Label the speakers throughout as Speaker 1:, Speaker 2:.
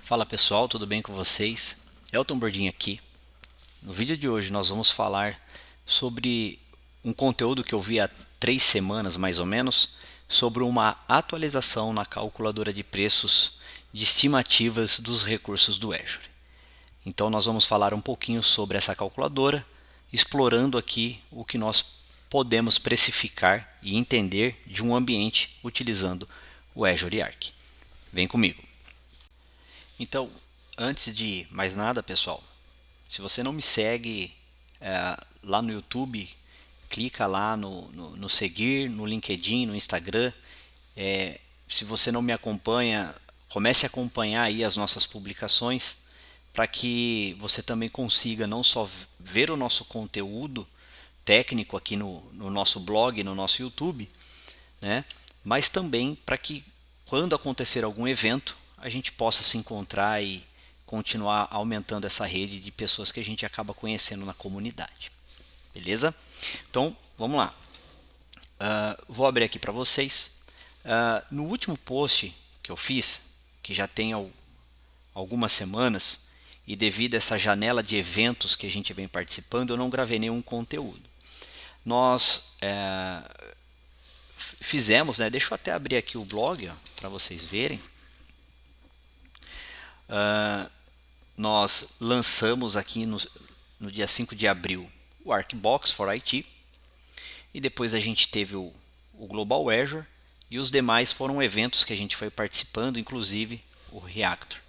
Speaker 1: Fala pessoal, tudo bem com vocês? Elton Bordin aqui. No vídeo de hoje nós vamos falar sobre um conteúdo que eu vi há 3 semanas mais ou menos, sobre uma atualização na calculadora de preços de estimativas dos recursos do Azure. Então nós vamos falar um pouquinho sobre essa calculadora, explorando aqui o que nós podemos precificar e entender de um ambiente utilizando o Azure Arc. Vem comigo. Então, antes de mais nada, pessoal, se você não me segue lá no YouTube, clica lá no seguir, no LinkedIn, no Instagram. Se você não me acompanha, comece a acompanhar aí as nossas publicações para que você também consiga não só ver o nosso conteúdo técnico aqui no nosso blog, no nosso YouTube, né? Mas também para que quando acontecer algum evento a gente possa se encontrar e continuar aumentando essa rede de pessoas que a gente acaba conhecendo na comunidade. Beleza? Então vamos lá. Vou abrir aqui para vocês. No último post que eu fiz, que já tem algumas semanas, e devido a essa janela de eventos que a gente vem participando, eu não gravei nenhum conteúdo. Nós fizemos, né? Deixa eu até abrir aqui o blog para vocês verem. Nós lançamos aqui no dia 5 de abril o ArcBox for IT, e depois a gente teve o Global Azure, e os demais foram eventos que a gente foi participando, inclusive o Reactor.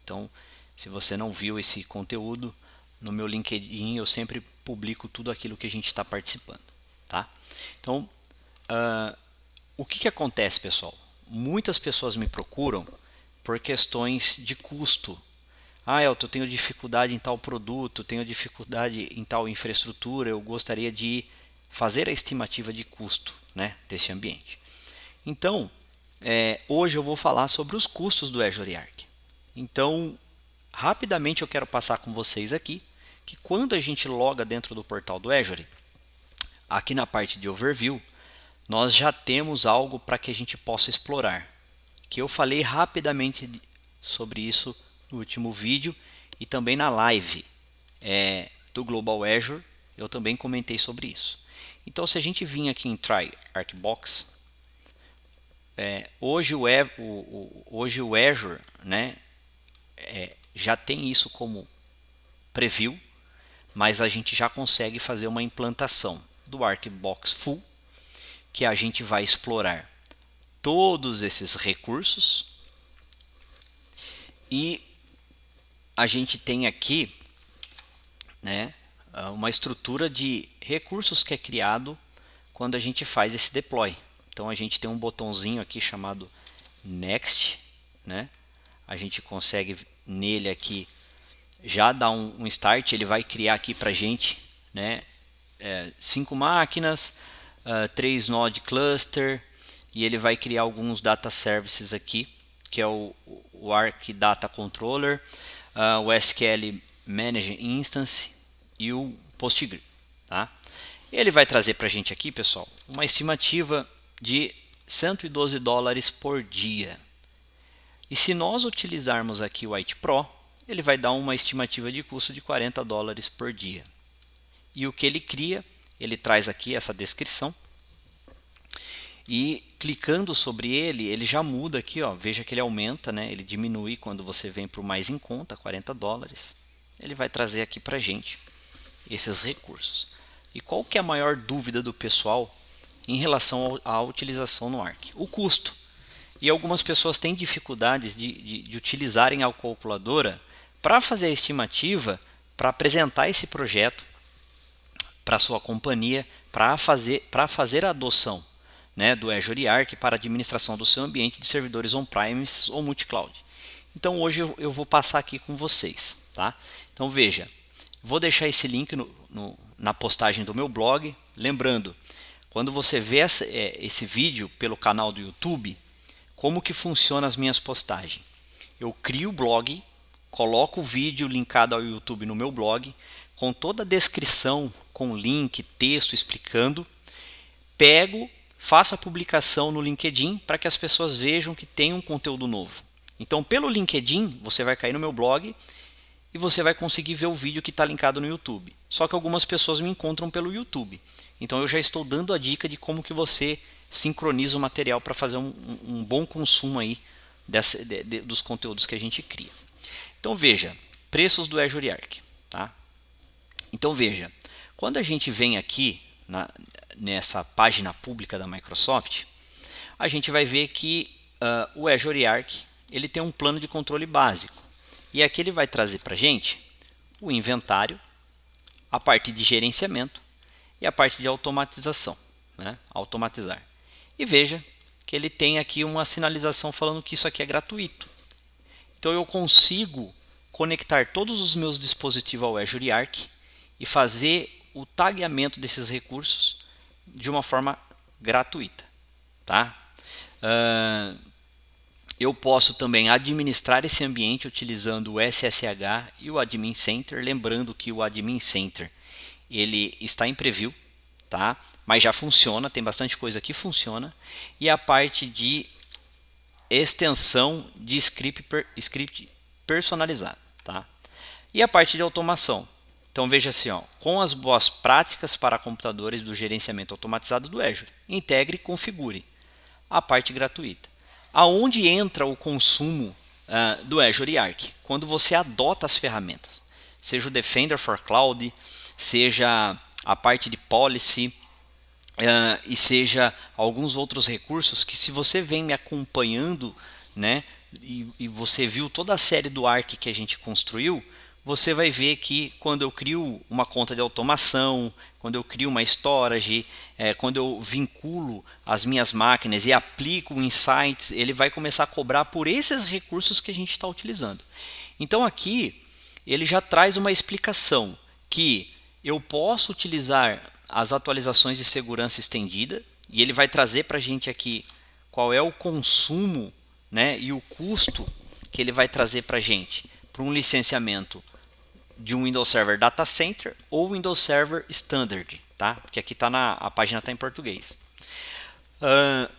Speaker 1: Então, se você não viu esse conteúdo, no meu LinkedIn eu sempre publico tudo aquilo que a gente está participando. Tá? Então, o que acontece, pessoal? Muitas pessoas me procuram por questões de custo. Elton, eu tenho dificuldade em tal produto, tenho dificuldade em tal infraestrutura, eu gostaria de fazer a estimativa de custo, né, desse ambiente. Então, hoje eu vou falar sobre os custos do Azure Arc. Então, rapidamente eu quero passar com vocês aqui que quando a gente loga dentro do portal do Azure, aqui na parte de Overview, nós já temos algo para que a gente possa explorar, que eu falei rapidamente sobre isso no último vídeo e também na live do Global Azure, eu também comentei sobre isso. Então, se a gente vir aqui em Try ArcBox, hoje o Azure, né, já tem isso como preview, mas a gente já consegue fazer uma implantação do ArcBox Full, que a gente vai explorar todos esses recursos, e a gente tem aqui, né, uma estrutura de recursos que é criado quando a gente faz esse deploy. Então a gente tem um botãozinho aqui chamado Next, né? A gente consegue nele aqui já dar um start. Ele vai criar aqui para a gente, né, 5 máquinas, 3 node cluster, e ele vai criar alguns data services aqui, que é o Arc Data Controller, o SQL Manage Instance e o PostgreSQL. Tá? Ele vai trazer para a gente aqui, pessoal, uma estimativa de $112 por dia. E se nós utilizarmos aqui o IT Pro, ele vai dar uma estimativa de custo de $40 por dia. E o que ele cria, ele traz aqui essa descrição. E clicando sobre ele, ele já muda aqui, ó. Veja que ele aumenta, né? Ele diminui quando você vem para o mais em conta, $40. Ele vai trazer aqui para a gente esses recursos. E qual que é a maior dúvida do pessoal em relação à utilização no Arc? O custo. E algumas pessoas têm dificuldades de utilizarem a calculadora para fazer a estimativa, para apresentar esse projeto para a sua companhia, para fazer a adoção, né, do Azure Arc para a administração do seu ambiente de servidores on-premise ou multi-cloud. Então hoje eu vou passar aqui com vocês. Tá? Então veja, vou deixar esse link na postagem do meu blog. Lembrando, quando você vê esse vídeo pelo canal do YouTube, como que funciona as minhas postagens? Eu crio o blog, coloco o vídeo linkado ao YouTube no meu blog, com toda a descrição, com link, texto explicando, pego, faço a publicação no LinkedIn para que as pessoas vejam que tem um conteúdo novo. Então, pelo LinkedIn, você vai cair no meu blog e você vai conseguir ver o vídeo que está linkado no YouTube. Só que algumas pessoas me encontram pelo YouTube. Então, eu já estou dando a dica de como que você sincroniza o material para fazer um bom consumo aí dos conteúdos que a gente cria. Então, veja, preços do Azure Arc. Tá? Então, veja, quando a gente vem aqui nessa página pública da Microsoft, a gente vai ver que o Azure Arc ele tem um plano de controle básico. E aqui ele vai trazer para a gente o inventário, a parte de gerenciamento e a parte de automatização, né? Automatizar. E veja que ele tem aqui uma sinalização falando que isso aqui é gratuito. Então eu consigo conectar todos os meus dispositivos ao Azure Arc e fazer o tagueamento desses recursos de uma forma gratuita. Tá? Eu posso também administrar esse ambiente utilizando o SSH e o Admin Center, lembrando que o Admin Center ele está em preview, tá? Mas já funciona, tem bastante coisa que funciona, e a parte de extensão de script personalizado, tá? E a parte de automação. Então veja assim, ó, com as boas práticas para computadores do gerenciamento automatizado do Azure, integre e configure a parte gratuita. Aonde entra o consumo do Azure Arc? Quando você adota as ferramentas, seja o Defender for Cloud, seja a parte de policy e seja alguns outros recursos que, se você vem me acompanhando, né, e você viu toda a série do Arc que a gente construiu, você vai ver que quando eu crio uma conta de automação, quando eu crio uma storage, quando eu vinculo as minhas máquinas e aplico o Insights, ele vai começar a cobrar por esses recursos que a gente está utilizando. Então aqui ele já traz uma explicação que eu posso utilizar as atualizações de segurança estendida, e ele vai trazer para a gente aqui qual é o consumo, né, e o custo que ele vai trazer para a gente para um licenciamento de um Windows Server Data Center ou Windows Server Standard, tá? Porque aqui a página está em português.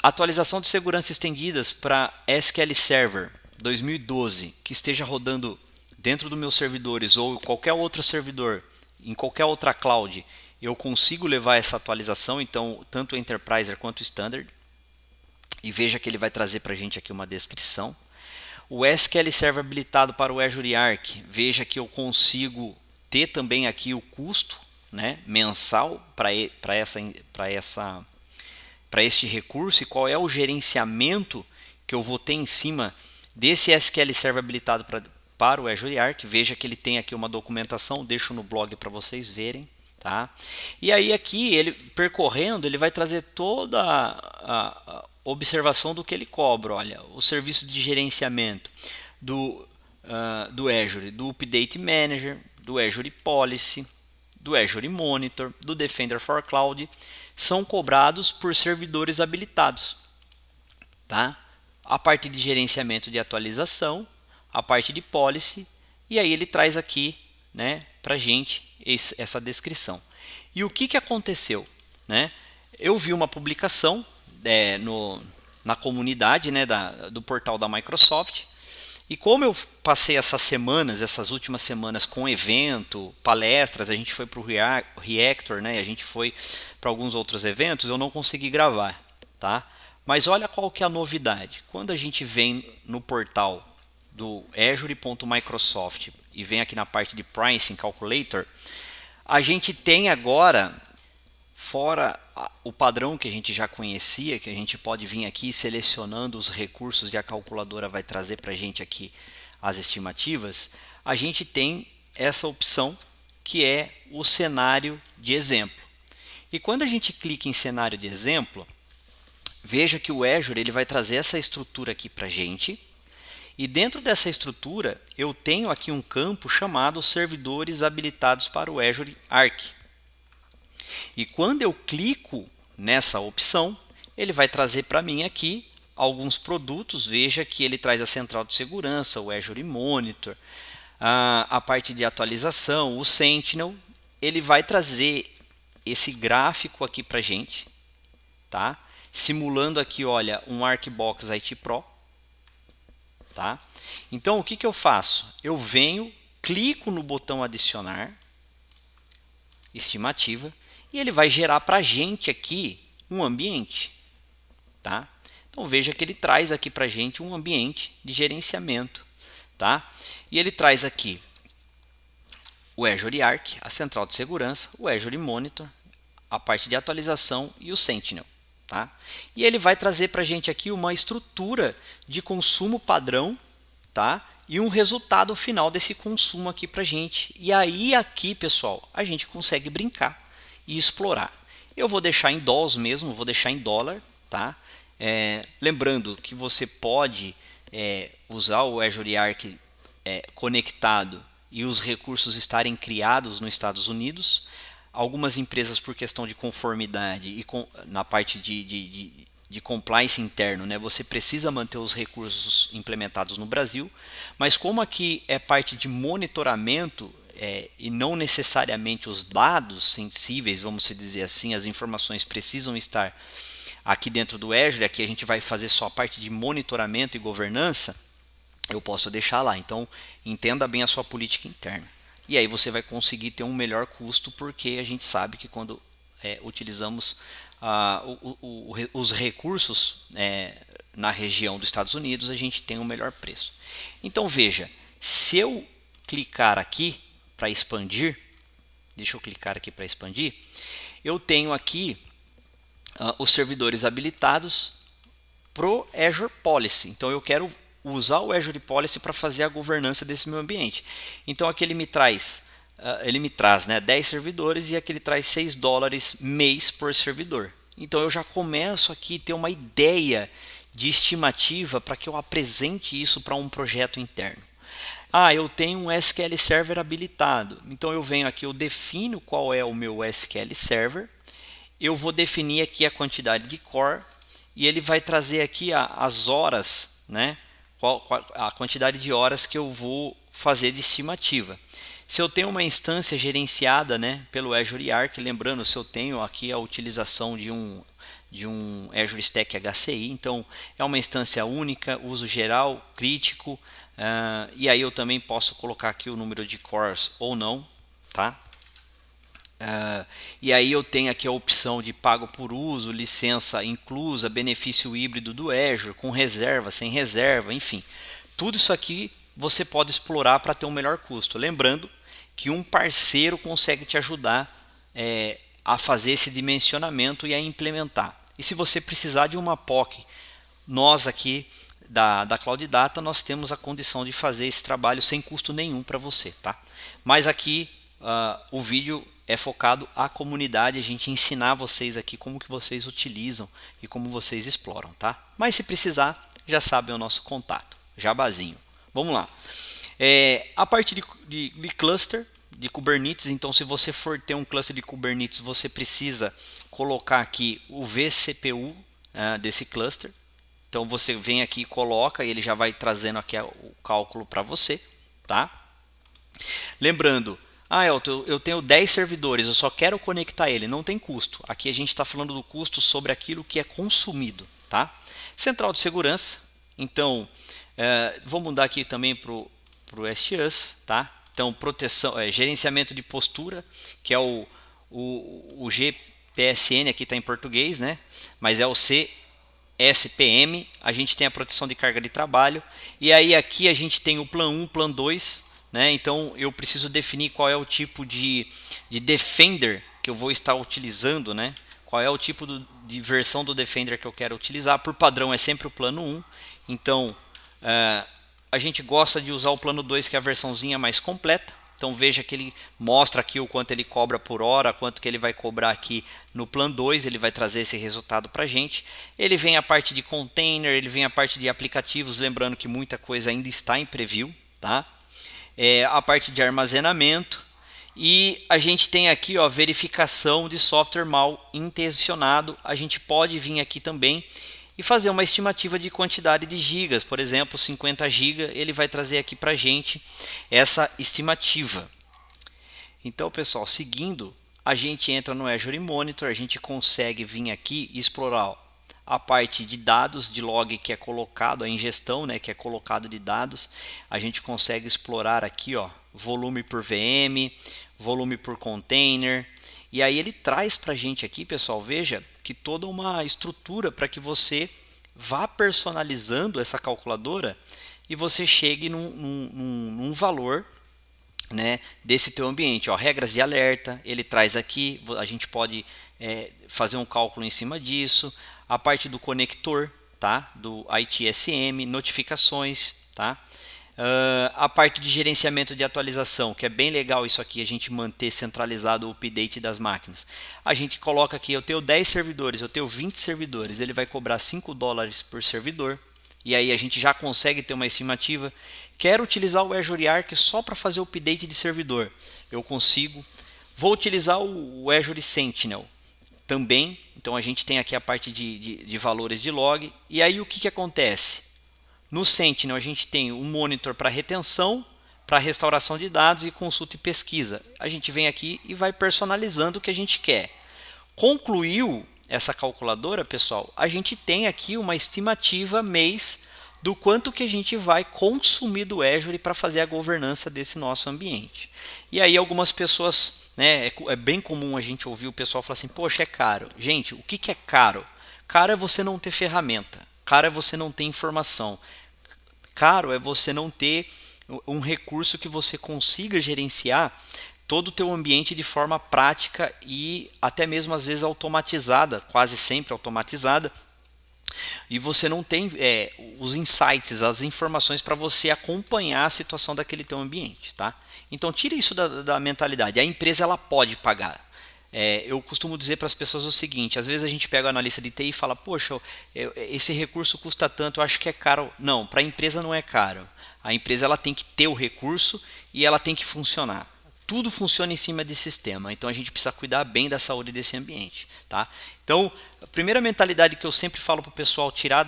Speaker 1: Atualização de segurança estendidas para SQL Server 2012 que esteja rodando dentro dos meus servidores ou qualquer outro servidor, em qualquer outra cloud, eu consigo levar essa atualização, então tanto o Enterprise quanto o Standard. E veja que ele vai trazer para a gente aqui uma descrição. O SQL Server habilitado para o Azure Arc, veja que eu consigo ter também aqui o custo, né, mensal para este recurso e qual é o gerenciamento que eu vou ter em cima desse SQL Server habilitado para o Azure Arc. Veja que ele tem aqui uma documentação, deixo no blog para vocês verem. Tá? E aí aqui, ele percorrendo, ele vai trazer toda a observação do que ele cobra. Olha, o serviço de gerenciamento do Azure, do Update Manager, do Azure Policy, do Azure Monitor, do Defender for Cloud, são cobrados por servidores habilitados. Tá? A parte de gerenciamento de atualização, a parte de policy, e aí ele traz aqui, né, para a gente essa descrição. E o que aconteceu? Né? Eu vi uma publicação na comunidade, né, do portal da Microsoft, e como eu passei essas últimas semanas com evento, palestras, a gente foi para o Reactor, né, a gente foi para alguns outros eventos, eu não consegui gravar. Tá? Mas olha qual que é a novidade. Quando a gente vem no portal do Azure.microsoft e vem aqui na parte de Pricing Calculator, a gente tem agora, fora o padrão que a gente já conhecia, que a gente pode vir aqui selecionando os recursos e a calculadora vai trazer para a gente aqui as estimativas, a gente tem essa opção que é o cenário de exemplo. E quando a gente clica em cenário de exemplo, veja que o Azure ele vai trazer essa estrutura aqui para a gente. E dentro dessa estrutura, eu tenho aqui um campo chamado servidores habilitados para o Azure Arc. E quando eu clico nessa opção, ele vai trazer para mim aqui alguns produtos. Veja que ele traz a central de segurança, o Azure Monitor, a parte de atualização, o Sentinel. Ele vai trazer esse gráfico aqui para a gente, tá? Simulando aqui, olha, um ArcBox IT Pro. tá? Então o que eu faço? Eu venho, clico no botão adicionar estimativa e ele vai gerar para a gente aqui um ambiente, tá? Então veja que ele traz aqui para a gente um ambiente de gerenciamento, tá? E ele traz aqui o Azure Arc, a central de segurança, o Azure Monitor, a parte de atualização e o Sentinel, tá? E ele vai trazer para a gente aqui uma estrutura de consumo padrão, tá? E um resultado final desse consumo aqui para a gente. E aí aqui, pessoal, a gente consegue brincar e explorar. Eu vou deixar em DOLS mesmo, vou deixar em dólar, tá? Lembrando que você pode usar o Azure Arc conectado e os recursos estarem criados nos Estados Unidos. Algumas empresas, por questão de conformidade e na parte de compliance interno, né, você precisa manter os recursos implementados no Brasil, mas como aqui é parte de monitoramento e não necessariamente os dados sensíveis, vamos dizer assim, as informações precisam estar aqui dentro do Azure, aqui a gente vai fazer só a parte de monitoramento e governança, eu posso deixar lá. Então entenda bem a sua política interna. E aí você vai conseguir ter um melhor custo, porque a gente sabe que quando utilizamos os recursos na região dos Estados Unidos, a gente tem um melhor preço. Então veja, se eu clicar aqui para expandir, deixa eu clicar aqui para expandir, eu tenho aqui os servidores habilitados pro Azure Policy. Então eu quero usar o Azure Policy para fazer a governança desse meu ambiente. Então aqui ele me traz, né, 10 servidores e aqui ele traz $6 mês por servidor. Então eu já começo aqui a ter uma ideia de estimativa para que eu apresente isso para um projeto interno. Eu tenho um SQL Server habilitado. Então eu venho aqui, eu defino qual é o meu SQL Server. Eu vou definir aqui a quantidade de core e ele vai trazer aqui as horas, né? A quantidade de horas que eu vou fazer de estimativa. Se eu tenho uma instância gerenciada, né, pelo Azure Arc, lembrando, se eu tenho aqui a utilização de um Azure Stack HCI, então é uma instância única, uso geral, crítico, e aí eu também posso colocar aqui o número de cores ou não, tá? E aí eu tenho aqui a opção de pago por uso, licença inclusa, benefício híbrido do Azure, com reserva, sem reserva, enfim. Tudo isso aqui você pode explorar para ter um melhor custo. Lembrando que um parceiro consegue te ajudar a fazer esse dimensionamento e a implementar. E se você precisar de uma POC, nós aqui da Cloud Data, nós temos a condição de fazer esse trabalho sem custo nenhum para você, tá? Mas aqui o vídeo é focado à comunidade, a gente ensinar vocês aqui como que vocês utilizam e como vocês exploram, tá? Mas se precisar, já sabem o nosso contato, jabazinho. Vamos lá. A parte de cluster de Kubernetes, então se você for ter um cluster de Kubernetes, você precisa colocar aqui o vCPU desse cluster. Então você vem aqui e coloca e ele já vai trazendo aqui o cálculo para você, tá? Lembrando, Elton, eu tenho 10 servidores, eu só quero conectar ele, não tem custo. Aqui a gente está falando do custo sobre aquilo que é consumido, tá? Central de segurança, então vou mudar aqui também para o STUS, tá? Então proteção, gerenciamento de postura, que é o GPSN, aqui está em português, né? Mas é o CSPM, a gente tem a proteção de carga de trabalho, e aí aqui a gente tem o Plan 1, Plan 2, né? Então eu preciso definir qual é o tipo de Defender que eu vou estar utilizando, né? Qual é o tipo de versão do Defender que eu quero utilizar. Por padrão é sempre o plano 1, então a gente gosta de usar o plano 2, que é a versãozinha mais completa. Então veja que ele mostra aqui o quanto ele cobra por hora, quanto que ele vai cobrar aqui no Plan 2, ele vai trazer esse resultado para a gente. Ele vem a parte de container, ele vem a parte de aplicativos, lembrando que muita coisa ainda está em preview, tá? A parte de armazenamento, e a gente tem aqui verificação de software mal intencionado. A gente pode vir aqui também e fazer uma estimativa de quantidade de gigas, por exemplo 50 GB, ele vai trazer aqui para a gente essa estimativa. Então pessoal, seguindo, a gente entra no Azure Monitor, a gente consegue vir aqui e explorar a parte de dados, de log que é colocado, a ingestão, né, que é colocado de dados. A gente consegue explorar aqui, ó, volume por VM, volume por container. E aí ele traz para a gente aqui, pessoal, veja que toda uma estrutura para que você vá personalizando essa calculadora e você chegue num valor, né, desse teu ambiente. Ó, regras de alerta, ele traz aqui, a gente pode fazer um cálculo em cima disso. A parte do conector, tá, do ITSM, notificações, tá. A parte de gerenciamento de atualização, que é bem legal isso aqui, a gente manter centralizado o update das máquinas. A gente coloca aqui, eu tenho 10 servidores, eu tenho 20 servidores, ele vai cobrar $5 por servidor. E aí a gente já consegue ter uma estimativa. Quero utilizar o Azure Arc só para fazer o update de servidor. Eu consigo. Vou utilizar o Azure Sentinel também. Então a gente tem aqui a parte de valores de log. E aí o que acontece? No Sentinel a gente tem um monitor para retenção, para restauração de dados e consulta e pesquisa. A gente vem aqui e vai personalizando o que a gente quer. Concluiu essa calculadora, pessoal, a gente tem aqui uma estimativa mês do quanto que a gente vai consumir do Azure para fazer a governança desse nosso ambiente. E aí algumas pessoas, né, é bem comum a gente ouvir o pessoal falar assim, poxa, é caro. Gente, o que é caro? Caro é você não ter ferramenta, caro é você não ter informação, caro é você não ter um recurso que você consiga gerenciar todo o teu ambiente de forma prática e até mesmo às vezes automatizada, quase sempre automatizada, e você não tem os insights, as informações para você acompanhar a situação daquele teu ambiente, tá? Então tira isso da mentalidade, a empresa ela pode pagar. Eu costumo dizer para as pessoas o seguinte, às vezes a gente pega o analista de TI e fala, poxa, esse recurso custa tanto, eu acho que é caro. Não, para a empresa não é caro. A empresa ela tem que ter o recurso e ela tem que funcionar. Tudo funciona em cima de sistema, então a gente precisa cuidar bem da saúde desse ambiente, tá? Então, a primeira mentalidade que eu sempre falo para o pessoal tirar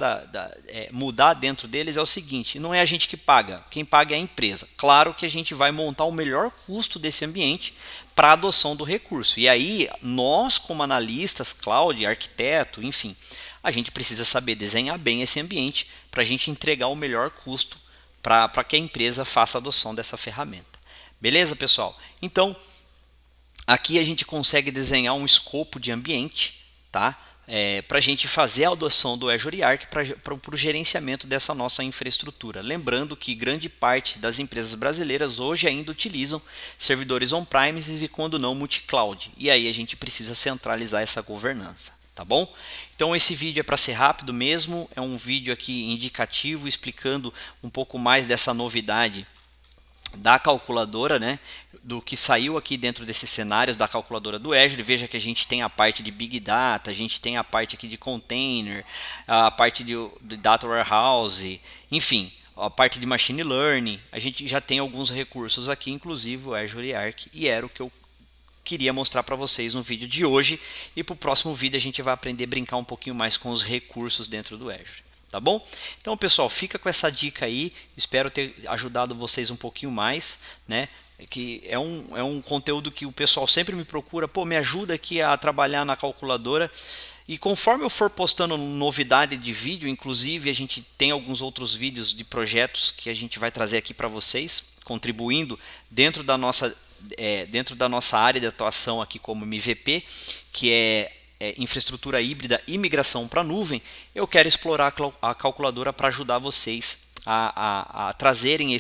Speaker 1: mudar dentro deles é o seguinte, não é a gente que paga, quem paga é a empresa. Claro que a gente vai montar o melhor custo desse ambiente para a adoção do recurso. E aí, nós como analistas, cloud, arquiteto, enfim, a gente precisa saber desenhar bem esse ambiente para a gente entregar o melhor custo para que a empresa faça a adoção dessa ferramenta. Beleza, pessoal? Então, aqui a gente consegue desenhar um escopo de ambiente, tá? Para a gente fazer a adoção do Azure Arc para o gerenciamento dessa nossa infraestrutura. Lembrando que grande parte das empresas brasileiras hoje ainda utilizam servidores on-premises e quando não, multi-cloud. E aí a gente precisa centralizar essa governança, tá bom? Então esse vídeo é para ser rápido mesmo, é um vídeo aqui indicativo explicando um pouco mais dessa novidade da calculadora, né, do que saiu aqui dentro desses cenários da calculadora do Azure. Veja que a gente tem a parte de Big Data, a gente tem a parte aqui de Container, a parte de Data Warehouse, enfim, a parte de Machine Learning. A gente já tem alguns recursos aqui, inclusive o Azure Arc, e era o que eu queria mostrar para vocês no vídeo de hoje. E para o próximo vídeo a gente vai aprender a brincar um pouquinho mais com os recursos dentro do Azure. Tá bom? Então, pessoal, fica com essa dica aí. Espero ter ajudado vocês um pouquinho mais, né? Que é um conteúdo que o pessoal sempre me procura. Pô, me ajuda aqui a trabalhar na calculadora. E conforme eu for postando novidade de vídeo, inclusive a gente tem alguns outros vídeos de projetos que a gente vai trazer aqui para vocês, contribuindo dentro da nossa área de atuação aqui como MVP, que é infraestrutura híbrida e migração para a nuvem. Eu quero explorar a calculadora para ajudar vocês a trazerem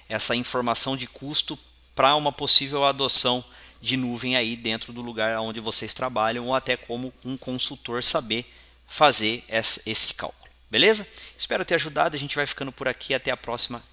Speaker 1: essa informação de custo para uma possível adoção de nuvem aí dentro do lugar onde vocês trabalham, ou até como um consultor saber fazer esse cálculo. Beleza? Espero ter ajudado, a gente vai ficando por aqui, até a próxima.